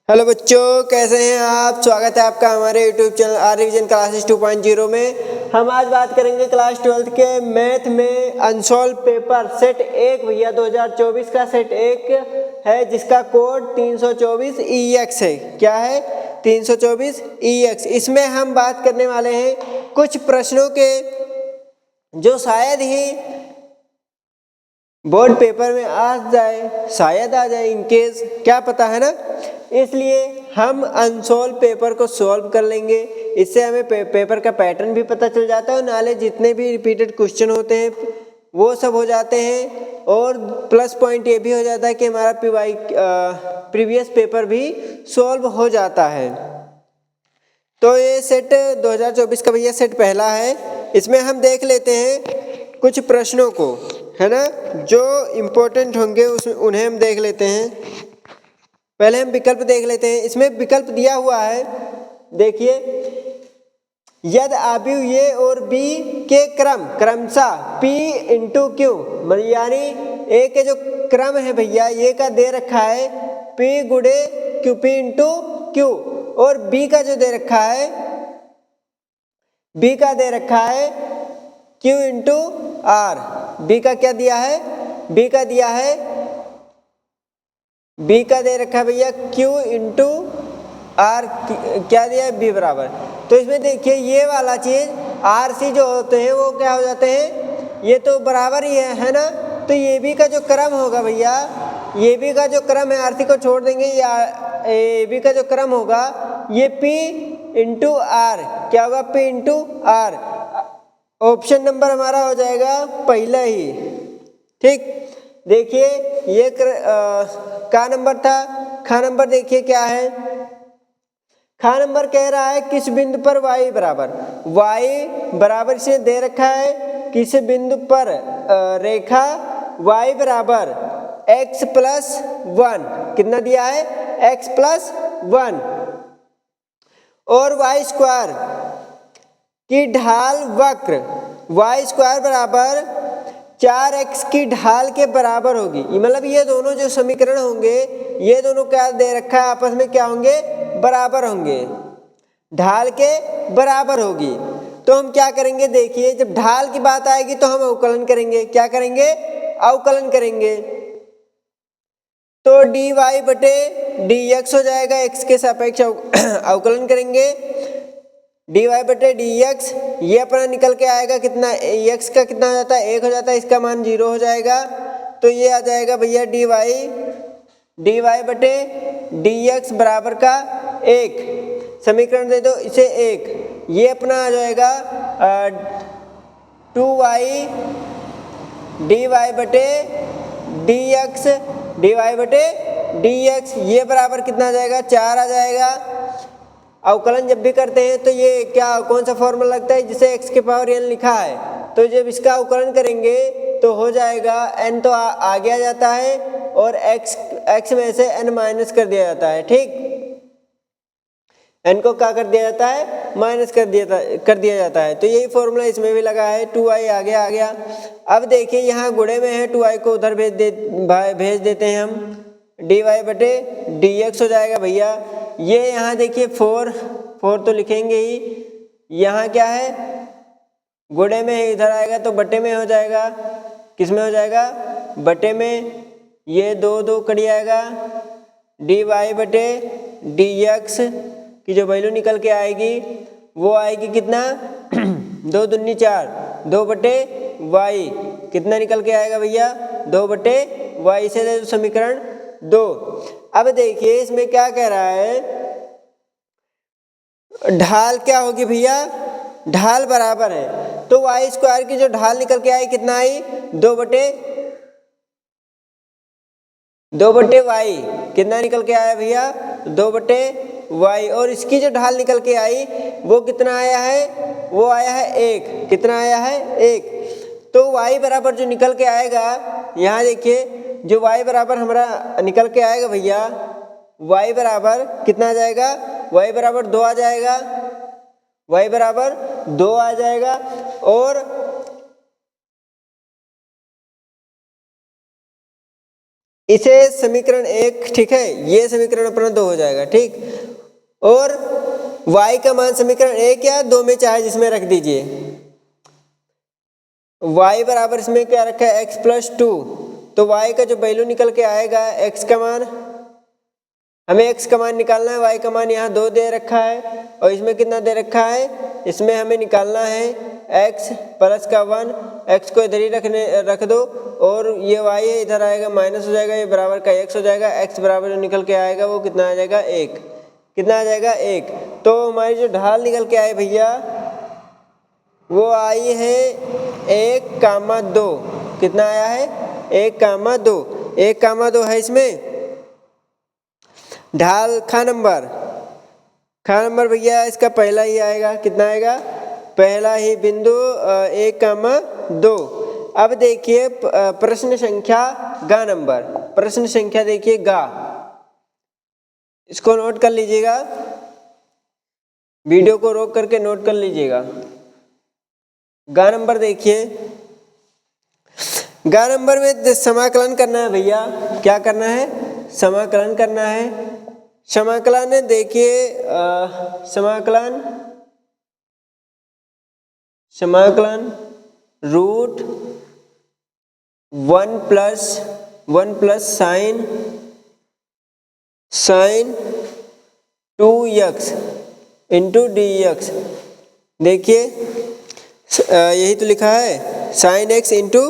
Hello बच्चों, कैसे हैं आप। स्वागत है आपका हमारे YouTube channel are revision classes 2.0 में। हम आज बात करेंगे क्लास 12th के मैथ में अनसॉल्व पेपर सेट 1 भैया 2024 का सेट 1 है, जिसका कोड 324 EX है। क्या है? 324 EX। इसमें हम बात करने वाले हैं कुछ प्रश्नों के जो शायद ही बोर्ड पेपर में आ जाए, शायद आ जाए, इनकेस, क्या पता, है ना। इसलिए हम अनसॉल्व पेपर को सॉल्व कर लेंगे। इससे हमें पेपर का पैटर्न भी पता चल जाता है और नाले जितने भी रिपीटेड क्वेश्चन होते हैं वो सब हो जाते हैं। और प्लस पॉइंट ये भी हो जाता है कि हमारा प्रीवियस पेपर भी सॉल्व हो जाता है। तो ये सेट 2024 का भैया सेट पहला है। इसमें हम देख लेते हैं कुछ प्रश्नों को, है ना, जो इम्पोर्टेंट होंगे उन्हें हम देख लेते हैं। पहले हम विकल्प देख लेते हैं। इसमें विकल्प दिया हुआ है, देखिए, यदि अवयव ए और बी के क्रमशः P इंटू क्यू, यानी ए के जो क्रम है भैया ये का दे रखा है P गुणे क्यू, P इंटू क्यू, और B का जो दे रखा है, B का दे रखा है Q इंटू आर। B का क्या दिया है? B का दिया है, B का दे रखा है भैया Q इंटू आर। क्या दिया है? B बराबर। तो इसमें देखिए ये वाला चीज RC जो होते हैं वो क्या हो जाते हैं, ये तो बराबर ही है ना। तो ये भी का जो क्रम होगा भैया, ये भी का जो क्रम है, RC को छोड़ देंगे, ये भी का जो क्रम होगा ये P इंटू आर। क्या होगा? P into R. Option number हमारा हो जाएगा पहला ही। ठीक, देखिए ये का नंबर था। खा नंबर देखिए क्या है। खा नंबर कह रहा है किस बिंदु पर y बराबर से दे रखा है, किस बिंदु पर रेखा y बराबर x प्लस 1, कितना दिया है? x प्लस 1, और y स्क्वायर की ढाल वक्र y स्क्वायर बराबर 4x की ढाल के बराबर होगी। मतलब ये दोनों जो समीकरण होंगे ये दोनों क्या दे रखा है, आपस में क्या होंगे? बराबर होंगे, ढाल के बराबर होगी। तो हम क्या करेंगे, देखिए, जब ढाल की बात आएगी तो हम अवकलन करेंगे। क्या करेंगे? अवकलन करेंगे। तो dy बटे dx हो जाएगा, x के सापेक्ष अवकलन करेंगे। dy बटे dx ये अपना निकल के आएगा कितना, x का कितना हो जाता है? 1 हो जाता है, इसका मान 0 हो जाएगा। तो ये आ जाएगा भैया dy बटे dx बराबर का 1। समीकरण दे दो इसे 1, ये अपना आ जाएगा 2y dy बटे dx, ये बराबर कितना आ जाएगा? 4 आ जाएगा। अवकलन जब भी करते हैं तो ये क्या, कौन सा फॉर्मूला लगता है जिसे x के पावर n लिखा है, तो जब इसका अवकलन करेंगे तो हो जाएगा n तो आगे आ जाता है और x में से n माइनस कर दिया जाता है। ठीक, n को क्या कर दिया जाता है? माइनस कर दिया जाता है। तो यही फॉर्मूला इसमें भी लगा है। 2y आगे आ गया। अब देखिए यहाँ गुणे में है, 2y को उधर भेज देते हैं हम। dy बटे dx हो जाएगा भैया। ये यहाँ देखिए 4 तो लिखेंगे ही। यहाँ क्या है? गुणे में है, इधर आएगा तो बटे में हो जाएगा। किस में हो जाएगा? बटे में। ये 2 कड़ी आएगा। dy बटे dx की जो वैल्यू निकल के आएगी वो आएगी कितना? 2 दूनी 4, 2 बटे y कितना निकल के आएगा भैया? 2 बटे y से दे दो समीकरण 2। अब देखिए इसमें क्या कह रहा है, ढाल क्या होगी भैया? ढाल बराबर है, तो y स्क्वायर की जो ढाल निकल के आई कितना आई? 2 बटे y। कितना निकल के आया भैया? 2 बटे y। और इसकी जो ढाल निकल के आई वो कितना आया है? वो आया है 1। कितना आया है? 1। तो y बराबर जो निकल के आएगा, यहाँ देखिए, जो y बराबर हमारा निकल के आएगा भैया, y बराबर कितना आ जाएगा? y बराबर 2 आ जाएगा। y बराबर 2 आ जाएगा। और इसे समीकरण 1, ठीक है, ये समीकरण अपना 2 हो जाएगा, ठीक। और y का मान समीकरण 1 या 2 में चाहे जिसमें रख दीजिए। y बराबर इसमें क्या रखा है, x प्लस 2, तो y का जो वैल्यू निकल के आएगा, x का मान, हमें x का मान निकालना है, y का मान यहाँ 2 दे रखा है और इसमें कितना दे रखा है, इसमें हमें निकालना है x प्लस का 1, x को इधर ही रख दो और ये y है इधर आएगा माइनस हो जाएगा, ये बराबर का x हो जाएगा, x बराबर जो निकल के आएगा वो कितना आ जाएगा, 1। कितना आ जाएगा, 1। तो हमारी जो ढाल निकल के आए भैया वो आई है 1,2। कितना आया है, 1,2। 1,2 है इसमें ढाल। खा नंबर भैया इसका पहला ही आएगा, कितना आएगा, पहला ही बिंदु 1,2। अब देखिए प्रश्न संख्या गा नंबर, प्रश्न संख्या देखिए गा, इसको नोट कर लीजिएगा, वीडियो को रोक करके नोट कर लीजिएगा। गा नंबर देखिए, गा नंबर में समाकलन करना है भैया, क्या करना है, समाकलन करना है। समाकलन देखिए, समाकलन root 1 plus sine 2x into dx। देखिए यही तो लिखा है, साइन x इंटू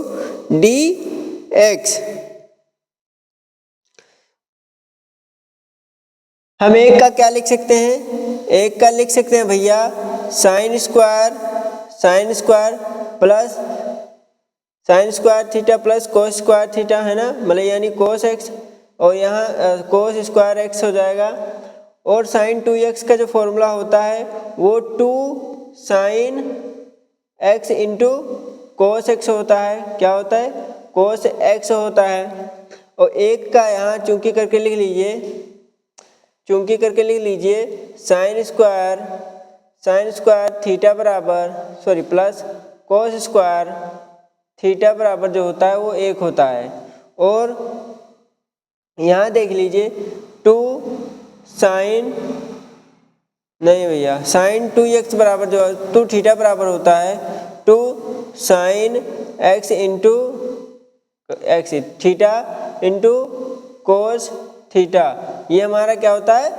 dx। हम एक का क्या लिख सकते हैं, एक का लिख सकते हैं भैया sine square plus sine square theta plus cos square theta, है ना, मतलब यानी कोस x, और यहाँ कोस स्क्वायर x हो जाएगा। और साइन 2x का जो फॉर्मूला होता है वो 2 sine x into cos x होता है, क्या होता है, कोस x होता है। और एक का यहाँ चूंकि करके लिख लीजिए, साइन स्क्वायर थीटा बराबर प्लस कोस स्क्वायर थीटा बराबर जो होता है वो 1 होता है। और यहाँ देख लीजिए 2 साइन, नहीं भैया, साइन 2x बराबर जो 2 थीटा बराबर होता है 2 sine x into x theta into cos theta, ये हमारा क्या होता है,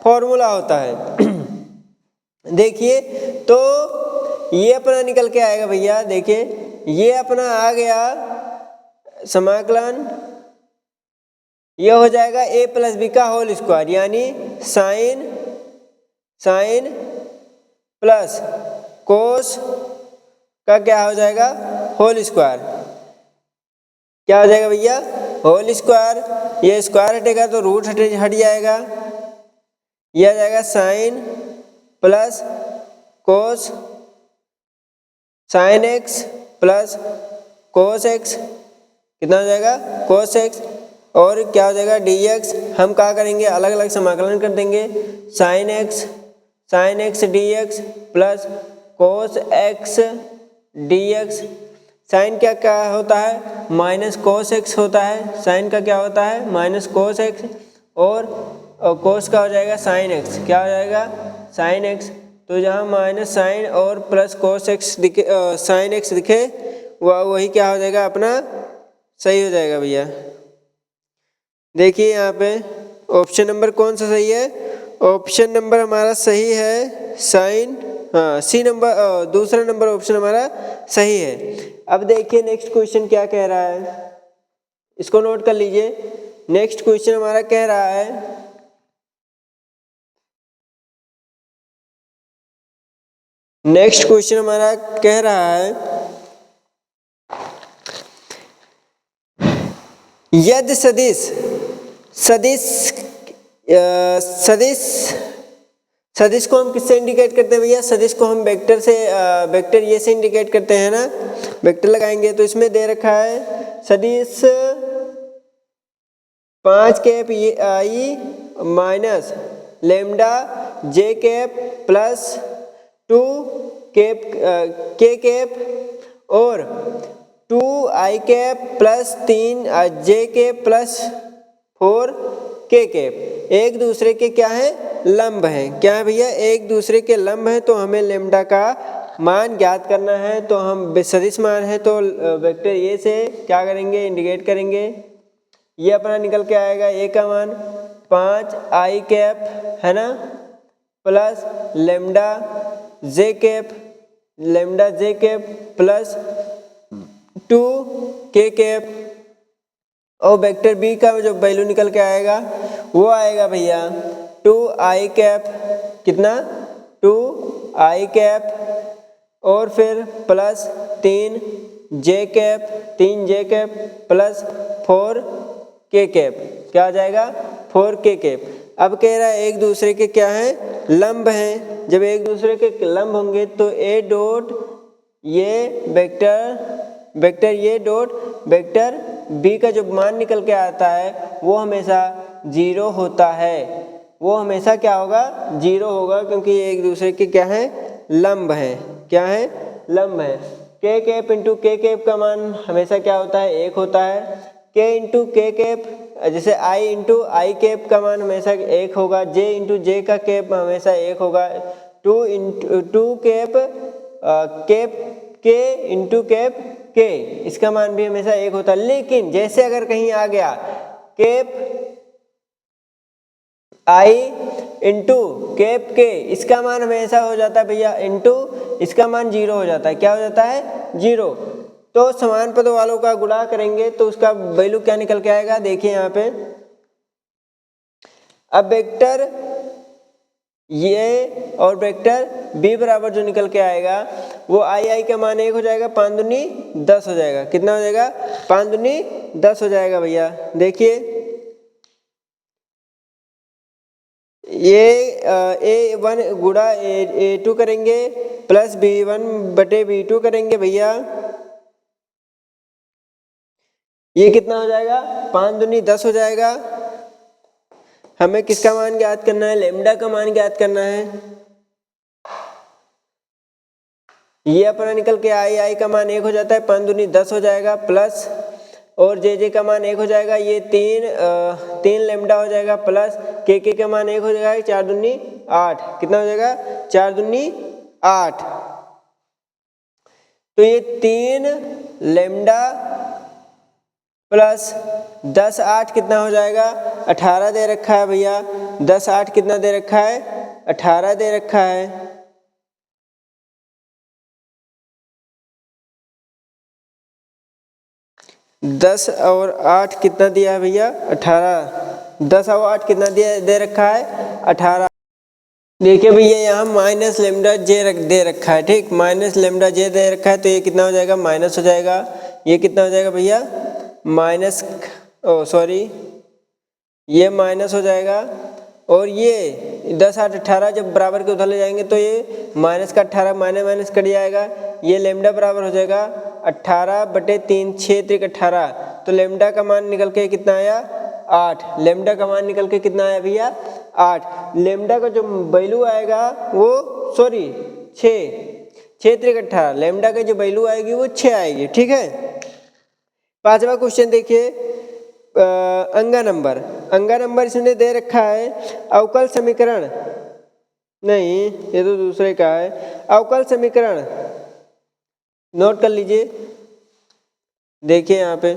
फॉर्मूला होता है। देखिए तो ये अपना निकल के आएगा भैया, देखिए ये अपना आ गया समाकलन, ये हो जाएगा a प्लस बी का होल स्क्वायर, यानी साइन प्लस कोस का क्या हो जाएगा, होल स्क्वायर, क्या हो जाएगा भैया, होल स्क्वायर। ये स्क्वायर हटेगा तो रूट हट जाएगा, यह आ जाएगा sine plus cos sine x plus cos x, कितना हो जाएगा, कोस x, और क्या हो जाएगा dx। हम क्या करेंगे, अलग अलग समाकलन कर देंगे, sine x dx plus cos x dx। Sine क्या होता है, माइनस कोस x होता है, साइन का क्या होता है, माइनस कोस x, और कोस का हो जाएगा साइन x, क्या हो जाएगा, साइन x। तो जहाँ माइनस साइन और प्लस कोस x दिखे, साइन x दिखे, वही क्या हो जाएगा, अपना सही हो जाएगा भैया। देखिए यहाँ पे ऑप्शन नंबर कौन सा सही है, ऑप्शन नंबर हमारा सही है साइन, हाँ सी नंबर, दूसरा नंबर ऑप्शन हमारा सही है। अब देखिए नेक्स्ट क्वेश्चन क्या कह रहा है, इसको नोट कर लीजिए। नेक्स्ट क्वेश्चन हमारा कह रहा है, नेक्स्ट क्वेश्चन हमारा कह रहा है, यदि सदिश को हम किससे इंडिकेट करते हैं भैया, सदिश को हम वेक्टर से, वेक्टर ये से इंडिकेट करते हैं ना, वेक्टर लगाएंगे। तो इसमें दे रखा है सदिश 5 कैप आई माइनस लेमडा जे कैप प्लस 2 कैप के कैप और 2 आई कैप प्लस 3 जे कैप प्लस 4 के कैप एक दूसरे के क्या है, लंब है। क्या है भैया, एक दूसरे के लंब है। तो हमें लेम्डा का मान ज्ञात करना है। तो हम सदिश मान है तो वेक्टर ए से क्या करेंगे, इंडिकेट करेंगे। ये अपना निकल के आएगा ए का मान 5 आई कैप है ना, प्लस लेम्डा जे कैप प्लस 2 के कैप। और वेक्टर बी का जो वैल्यू निकल के आएगा वो आएगा भैया 2 आई कैप, कितना 2 आई कैप और फिर प्लस 3 जे कैप प्लस 4 के कैप। क्या आ जाएगा, 4 के कैप। अब कह रहा है एक दूसरे के क्या है, लंब हैं। जब एक दूसरे के लंब होंगे तो ए डॉट ये वेक्टर ये डॉट वेक्टर बी का जो मान निकल के आता है वो हमेशा 0 होता है। वो हमेशा क्या होगा, 0 होगा, क्योंकि ये एक दूसरे के क्या है, लंब है। क्या है, लंब है। के कैप इंटू के कैप का मान हमेशा क्या होता है, 1 होता है। के इंटू के कैप, जैसे आई इंटू आई कैप का मान हमेशा 1 होगा। जे इंटू जे का कैप हमेशा 1 होगा। 2 कैप के इंटू कैप के, इसका मान भी हमेशा 1 होता है। लेकिन जैसे अगर कहीं आ गया कैप आई इंटू कैप के, इसका मान हमेशा हो जाता है भैया इंटू, इसका मान 0 हो जाता है। क्या हो जाता है, 0। तो समान पदों वालों का गुणा करेंगे तो उसका वैल्यू क्या निकल के आएगा, देखिए यहाँ पे। अब वेक्टर ये और वेक्टर बी बराबर जो निकल के आएगा वो आई का मान 1 हो जाएगा, 5 दूनी 10 हो जाएगा। कितना हो जाएगा, 5 दूनी 10 हो जाएगा भैया। देखिए ये A1 गुणा A2 करेंगे प्लस B1 बटे B2 करेंगे भैया। ये कितना हो जाएगा, 5 दूनी 10 हो जाएगा। हमें किसका मान ज्ञात करना है, लेम्डा का मान ज्ञात करना है। ये अपना निकल के आई का मान 1 हो जाता है, 5 दूनी 10 हो जाएगा प्लस, और जे का मान 1 हो जाएगा। ये 3 लेम्डा हो जाएगा प्लस के का मान 1 हो जाएगा, 4 दूनी 8। कितना हो जाएगा, 4 दूनी 8। तो ये 3 लेम्डा प्लस 10 8 कितना हो जाएगा, 18 दे रखा है भैया। 10 8 कितना दे रखा है, 18 दे रखा है। दस और 8 कितना दिया है भैया, 18। 10 और 8 कितना दिया दे रखा है, 18। देखिए भैया यहाँ माइनस लेम्डा जे दे रखा है, ठीक, माइनस लेम्डा जे दे रखा है। तो ये कितना हो जाएगा, माइनस हो जाएगा। ये कितना हो जाएगा भैया, माइनस, सॉरी, ये माइनस हो जाएगा। और ये 10 8 18 जब बराबर के उधर ले जाएंगे तो ये माइनस का 18 माइनस कट जाएगा। ये लेम्डा बराबर हो जाएगा 18 बटे 3, 6 त्रिक 18। तो लेम्डा का मान निकल के कितना आया, 8। लेम्डा का मान निकल के कितना आया भैया, 8। लेम्डा का जो वैल्यू आएगा वो, सॉरी, 6 त्रिक 18। लेम्डा का जो वैल्यू आएगी वो 6 आएगी, ठीक है। 5वां क्वेश्चन देखिए, अंगा नंबर इसने दे रखा है। अवकल समीकरण, नहीं ये तो दूसरे का है। अवकल समीकरण नोट कर लीजिए। देखिए यहाँ पे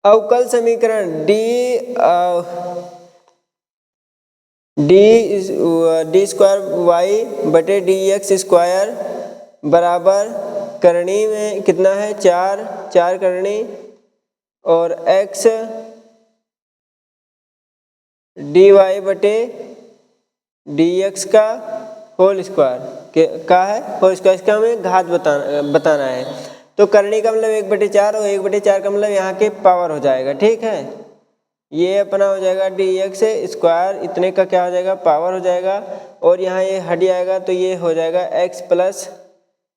अवकल समीकरण डी स्क्वायर वाई बटे डी एक्स स्क्वायर बराबर करनी में कितना है, 4 करनी, और x डी वाई बटे डी एक्स का होल स्क्वायर का है, होल स्क्वायर। इसका हमें घात बताना है। तो करनी का मतलब 1/4 और 1/4 का मतलब यहाँ के पावर हो जाएगा, ठीक है। ये अपना हो जाएगा डी एक्स स्क्वायर, इतने का क्या हो जाएगा, पावर हो जाएगा। और यहाँ ये हट जाएगा तो ये हो जाएगा x प्लस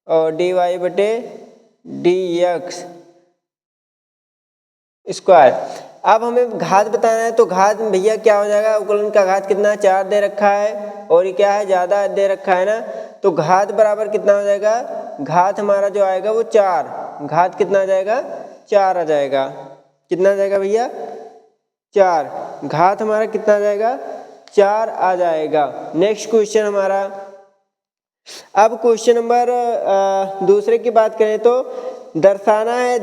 और डी वाई बटे डी एक्स स्क्वायर। अब हमें घात बताना है। तो घात में भैया क्या हो जाएगा, अवकलन का घात कितना, 4 दे रखा है, और ये क्या है, ज़्यादा दे रखा है ना। तो घात बराबर कितना हो जाएगा, घात हमारा जो आएगा वो 4। घात कितना आ जाएगा, 4 आ जाएगा। कितना आ जाएगा भैया 4, घात हमारा कितना आ जाएगा 4 आ जाएगा। नेक्स्ट क्वेश्चन हमारा, अब क्वेश्चन नंबर दूसरे की बात करें तो दर्शाना है,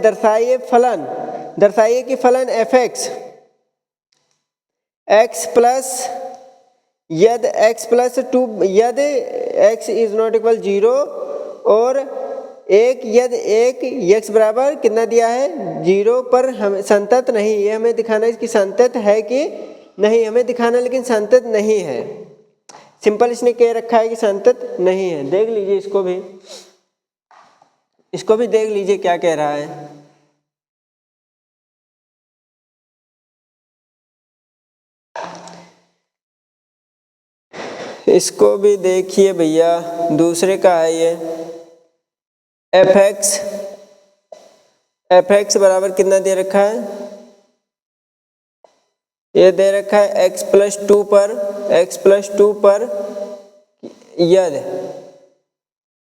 दर्शाइए कि फलन fx x प्लस यदि x प्लस 2 यदि x इज नॉट इक्वल 0 और एक यदि एक x बराबर कितना दिया है 0 पर हम संतत नहीं, ये हमें दिखाना है कि संतत है कि नहीं, हमें दिखाना लेकिन संतत नहीं है। सिंपल इसने कह रखा है कि संतत नहीं है। देख लीजिए इसको भी देख लीजिए क्या कह रहा है। इसको भी देखिए भैया, दूसरे का है ये fx बराबर कितना दे रखा है, ये दे रखा है x प्लस 2 पर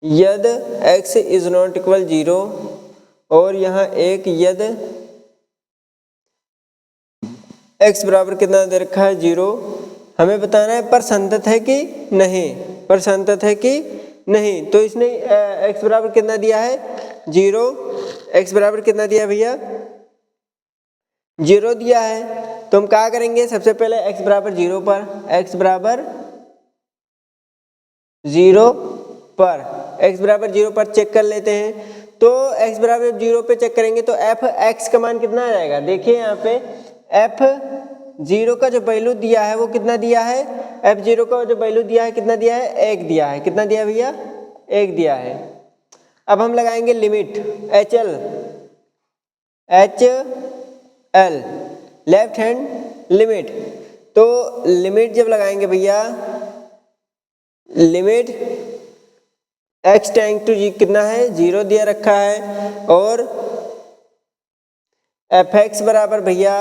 यद x इज नॉट इक्वल 0 और यहाँ एक यद x बराबर कितना दे रखा है 0। हमें बताना है पर संतत है कि नहीं, तो इसने x बराबर कितना दिया है 0, x बराबर कितना दिया भैया 0 दिया है। तो हम क्या करेंगे, सबसे पहले x बराबर 0 पर चेक कर लेते हैं। तो x बराबर 0 पे चेक करेंगे तो f(x) का मान कितना आ जाएगा, देखिए यहाँ पे f(0) का जो वैल्यू दिया है वो कितना दिया है, f(0) का जो वैल्यू दिया है कितना दिया है 1 दिया है। कितना दिया भैया 1 दिया है। अब हम लगाएंगे limit HL left hand limit. तो लिमिट जब लगाएंगे भैया, लिमिट x टेंड टू जी कितना है 0 दिया रखा है और fx बराबर भैया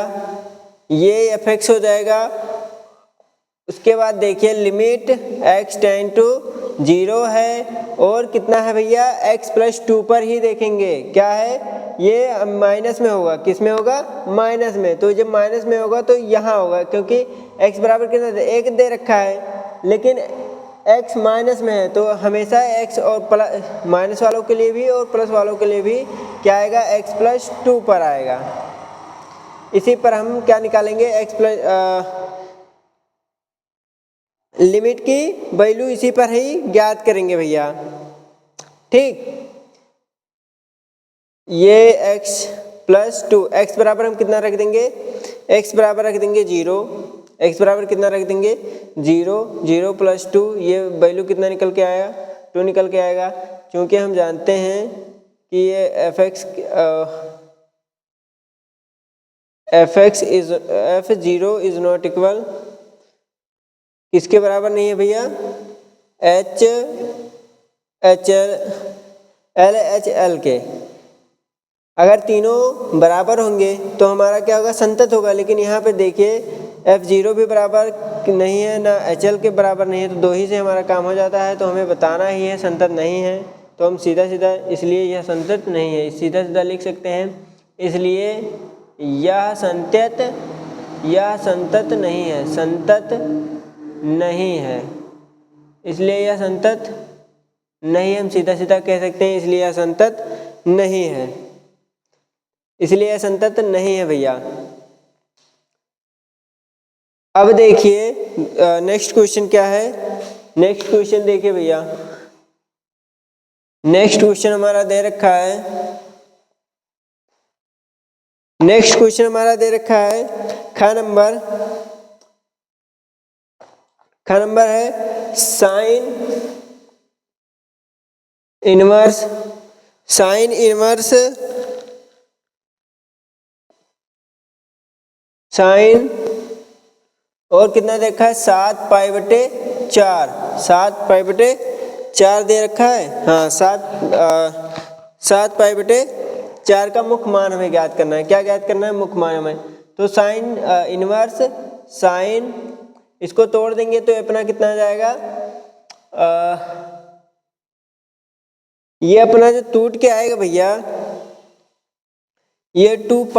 ये fx हो जाएगा। उसके बाद देखिए लिमिट x टेंड टू 0 है और कितना है भैया x प्लस 2 पर ही देखेंगे क्या है, ये माइनस में होगा। किस में होगा, माइनस में। तो जब माइनस में होगा तो यहाँ होगा, क्योंकि x बराबर कितना 1 दे रखा है लेकिन x माइनस में है, तो हमेशा x और प्लस माइनस वालों के लिए भी और प्लस वालों के लिए भी क्या आएगा x प्लस 2 पर आएगा। इसी पर हम क्या निकालेंगे x प्लस लिमिट की वैल्यू इसी पर ही ज्ञात करेंगे भैया। ठीक, ये x प्लस 2 x बराबर हम कितना रख देंगे, x बराबर रख देंगे 0, x बराबर कितना रख देंगे 0 प्लस 2, ये वैल्यू कितना निकल के आया 2 निकल के आएगा। क्योंकि हम जानते हैं कि ये f(0) इज नॉट इक्वल किसके बराबर नहीं है भैया LHL के। अगर तीनों बराबर होंगे तो हमारा क्या होगा, संतत होगा। लेकिन यहाँ पे देखिए f(0) भी बराबर नहीं है ना HL के बराबर नहीं है, तो 2 ही से हमारा काम हो जाता है। तो हमें बताना ही है संतत नहीं है, तो हम सीधा इसलिए यह संतत नहीं है सीधा लिख सकते हैं। इसलिए यह संतत नहीं है, इसलिए यह संतत नहीं, हम सीधा कह सकते हैं इसलिए यह संतत नहीं है, इसलिए यह संतत नहीं है भैया। अब देखिए नेक्स्ट क्वेश्चन क्या है, नेक्स्ट क्वेश्चन देखिए भैया। नेक्स्ट क्वेश्चन हमारा दे रखा है, खा नंबर है साइन इनवर्स साइन और कितना देखा है 7π/4 दे रखा है। हाँ 7π/4 का मुख्य मान हमें ज्ञात करना है। क्या ज्ञात करना है, मुख्य मान हमें। तो साइन इनवर्स साइन, इसको तोड़ देंगे तो अपना कितना आ जाएगा, ये अपना जो टूट के आएगा भैया, ये 2π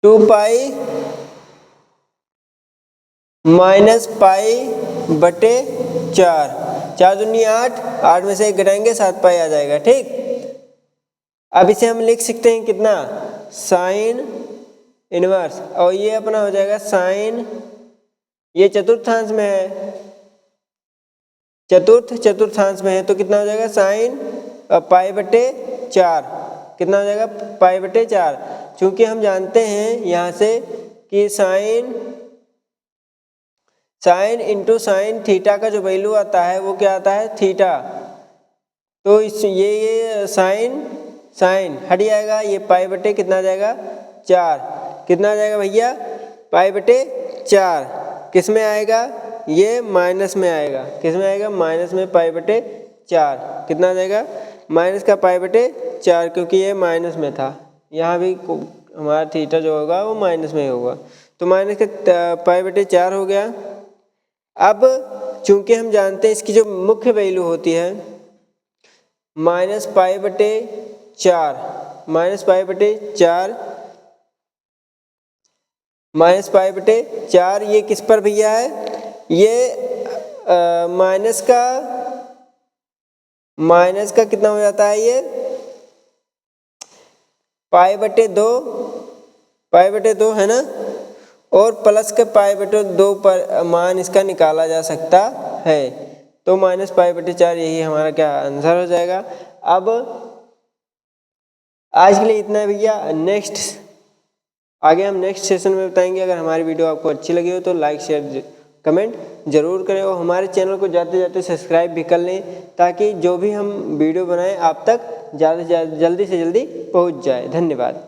2 पाई माइनस पाई बटे 4, 4 दूनी 8, 8 में से 1 घटाएंगे 7 पाई आ जाएगा। ठीक, अब इसे हम लिख सकते हैं कितना, साइन इनवर्स, और ये अपना हो जाएगा साइन, ये चतुर्थांश में है, चतुर्थांश में है तो कितना हो जाएगा साइन पाई बटे 4, कितना हो जाएगा पाई बटे 4। चूंकि हम जानते हैं यहाँ से कि साइन इंटू साइन थीटा का जो वैल्यू आता है वो क्या आता है, थीटा। तो इस ये साइन हट जाएगा, ये पाई बटे कितना आ जाएगा 4, कितना आ जाएगा भैया पाई बटे 4, किस में आएगा, ये माइनस में आएगा, किस में आएगा, माइनस में पाई बटे 4, कितना आ जाएगा माइनस का पाई बटे 4, क्योंकि ये माइनस में था, यहाँ भी हमारा थीटा जो होगा वो माइनस में होगा, तो माइनस का पाई बटे 4 हो गया। अब चूंकि हम जानते हैं इसकी जो मुख्य वैल्यू होती है माइनस पाई बटे 4, माइनस पाई बटे 4, ये किस पर भैया है, ये माइनस का कितना हो जाता है, ये पाई बटे 2 है ना, और प्लस के पाई बटे 2 पर मान इसका निकाला जा सकता है, तो माइनस पाई बटे 4 यही हमारा क्या आंसर हो जाएगा। अब आज के लिए इतना है भैया, आगे हम नेक्स्ट सेशन में बताएंगे। अगर हमारी वीडियो आपको अच्छी लगी हो तो लाइक शेयर कमेंट जरूर करें, और हमारे चैनल को जाते जाते सब्सक्राइब भी कर लें, ताकि जो भी हम वीडियो बनाएं आप तक ज़्यादा से ज़्यादा जल्दी से जल्दी पहुंच जाए। धन्यवाद।